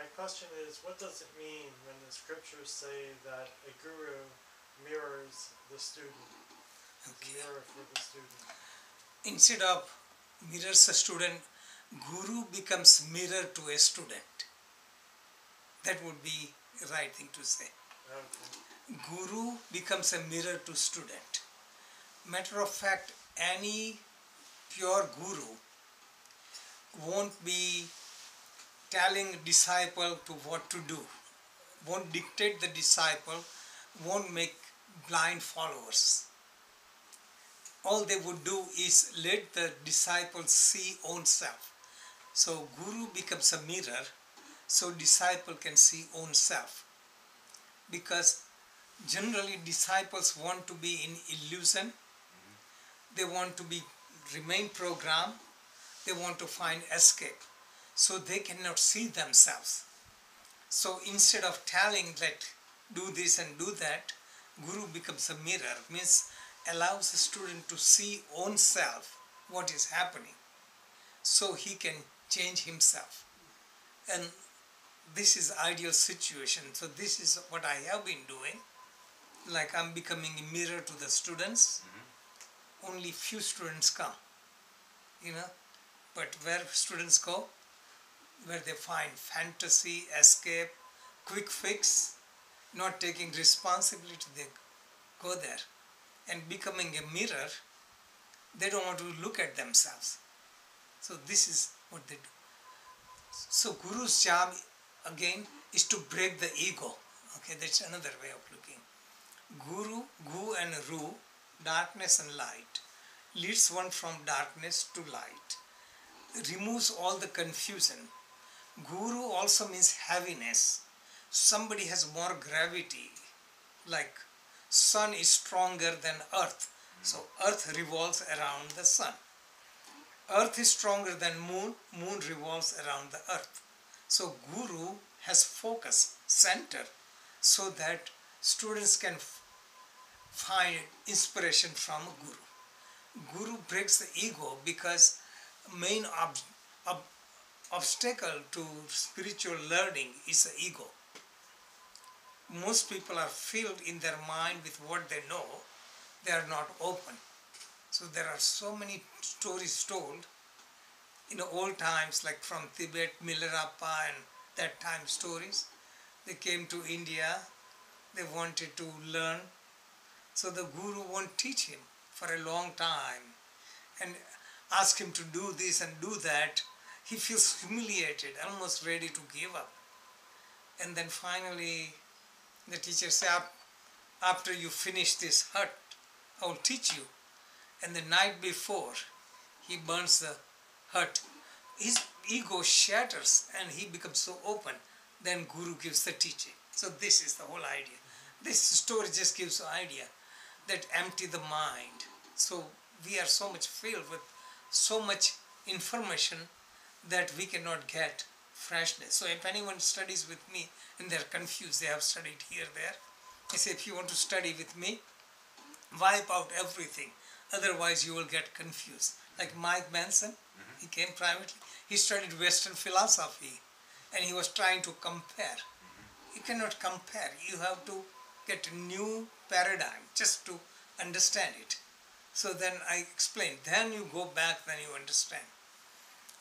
my question is, what does it mean when the scriptures say that a guru mirrors the student? Okay. Mirror for the student. Instead of mirrors a student, guru becomes mirror to a student. That would be the right thing to say. Okay. Guru becomes a mirror to student. Matter of fact, any pure guru won't be telling disciple to what to do, won't dictate the disciple, won't make blind followers. All they would do is let the disciple see own self. So guru becomes a mirror, so disciple can see own self. Because generally disciples want to be in illusion, they want to remain programmed, they want to find escape. So they cannot see themselves. So instead of telling that do this and do that, guru becomes a mirror, means allows the student to see own self, what is happening, so he can change himself. And this is ideal situation. So this is what I have been doing. Like I'm becoming a mirror to the students. Only few students come, but where students go, where they find fantasy, escape, quick fix, not taking responsibility, they go there. And becoming a mirror, they don't want to look at themselves. So this is what they do. So Guru's job again is to break the ego. Okay, that's another way of looking. Guru, Gu and Ru, darkness and light, leads one from darkness to light, removes all the confusion. Guru also means heaviness. Somebody has more gravity, like sun is stronger than earth. So earth revolves around the sun. Earth is stronger than moon, moon revolves around the earth. So guru has focus, center, so that students can find inspiration from a guru. Guru breaks the ego because main obstacle to spiritual learning is the ego. Most people are filled in their mind with what they know. They are not open. So there are so many stories told in old times, like from Tibet, Milarepa and that time stories. They came to India, they wanted to learn. So the guru won't teach him for a long time and ask him to do this and do that. He feels humiliated, almost ready to give up. And then finally the teacher said, after you finish this hut, I will teach you. And the night before, he burns the hut. His ego shatters and he becomes so open. Then Guru gives the teaching. So this is the whole idea. This story just gives the idea that empty the mind. So we are so much filled with so much information that we cannot get freshness. So if anyone studies with me and they're confused, they have studied here, there, I say, if you want to study with me, wipe out everything. Otherwise you will get confused. Like Mike Manson, he came privately. He studied Western philosophy and he was trying to compare. You cannot compare. You have to get a new paradigm just to understand it. So then I explained. Then you go back, then you understand.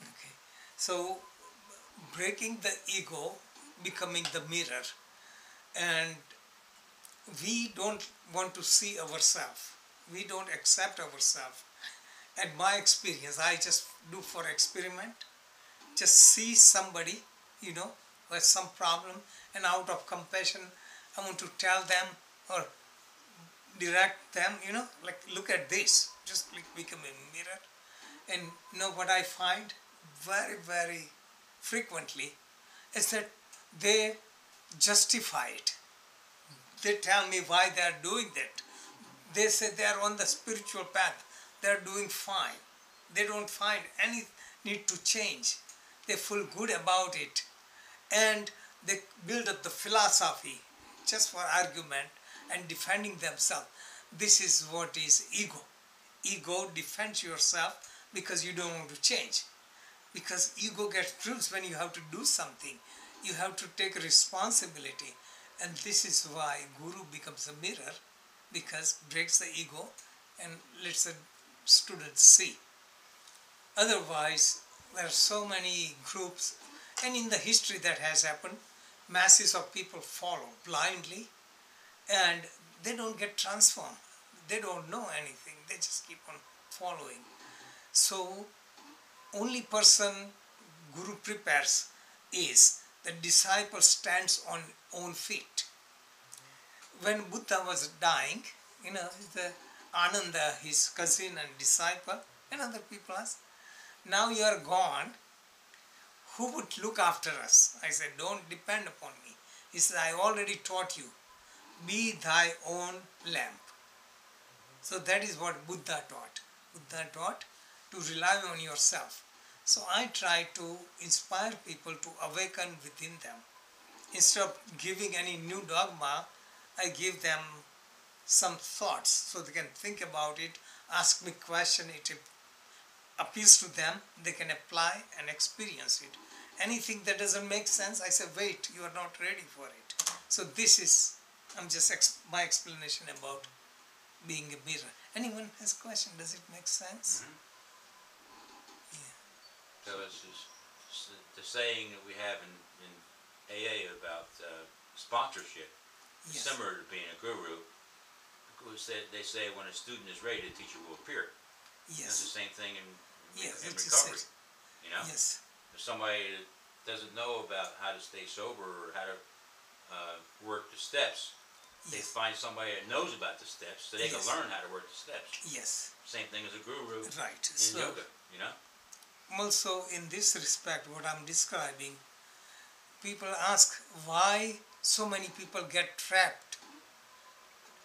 Okay. So breaking the ego, becoming the mirror. And we don't want to see ourselves. We don't accept ourselves. At my experience, I just do for experiment. Just see somebody, who has some problem, and out of compassion, I want to tell them or direct them, like look at this, just like become a mirror. And what I find very, very frequently is that they justify it. They tell me why they are doing that. They say they are on the spiritual path. They are doing fine. They don't find any need to change. They feel good about it. And they build up the philosophy just for argument and defending themselves. This is what is ego. Ego defends yourself because you don't want to change. Because ego gets bruised when you have to do something. You have to take responsibility. And this is why Guru becomes a mirror, because breaks the ego and lets the student see. Otherwise, there are so many groups, and in the history that has happened, masses of people follow blindly and they don't get transformed. They don't know anything, they just keep on following. So, only person Guru prepares is the disciple stands on own feet. When Buddha was dying, the Ananda, his cousin and disciple, and other people asked, now you are gone, who would look after us? I said, don't depend upon me. He said, I already taught you, be thy own lamp. So that is what Buddha taught. Buddha taught to rely on yourself. So I try to inspire people to awaken within them. Instead of giving any new dogma, I give them some thoughts so they can think about it, ask me question, it appeals to them, they can apply and experience it. Anything that doesn't make sense, I say, wait, you are not ready for it. So this is, my explanation about being a mirror. Anyone has a question? Does it make sense? Mm-hmm. Yeah. So it's just the saying that we have in AA about sponsorship, Yes. similar to being a guru, because they say when a student is ready, the teacher will appear. Yes. It's the same thing in Yes. recovery. You know, Yes. if somebody doesn't know about how to stay sober or how to work the steps, they Yes. find somebody that knows about the steps, so they Yes. can learn how to work the steps. Yes. Same thing as a guru Right. in So yoga. You know. also in this respect, what I'm describing, people ask why so many people get trapped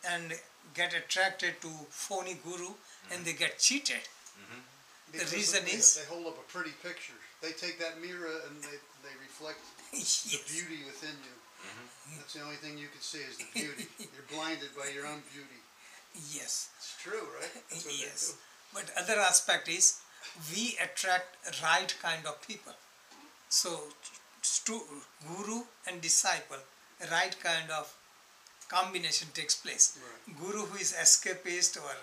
and get attracted to phony guru, and they get cheated. Mm-hmm. Because The reason is, they hold up a pretty picture. They take that mirror and they reflect the yes, beauty within you. Mm-hmm. That's the only thing you can see is the beauty. You're blinded by your own beauty. yes, It's true, right? That's what yes. they do. But other aspect is, we attract right kind of people. So, guru and disciple, right kind of combination takes place. Right. Guru who is escapist or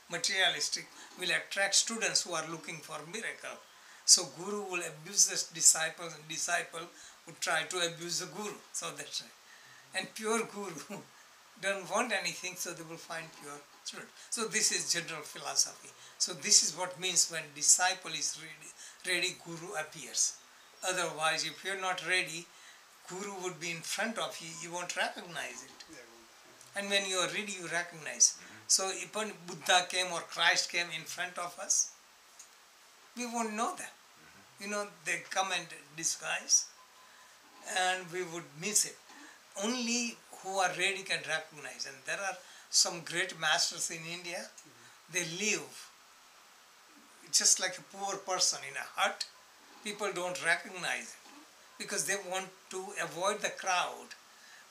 materialistic will attract students who are looking for miracle. So guru will abuse the disciples, and disciple would try to abuse the guru. So that's right. And pure guru don't want anything, so they will find pure student. So this is general philosophy. So this is what means when disciple is ready, guru appears. Otherwise, if you're not ready, guru would be in front of you, you won't recognize it. Yeah, And when you are ready, you recognize. So if when Buddha came or Christ came in front of us, we won't know that. They come in disguise and we would miss it. Only who are ready can recognize. And there are some great masters in India. They live just like a poor person in a hut. People don't recognize it because they want to avoid the crowd,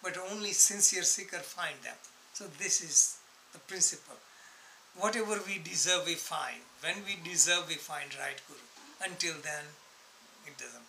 but only sincere seeker find them. So this is the principle. Whatever we deserve, we find. When we deserve, we find right guru. Until then, it doesn't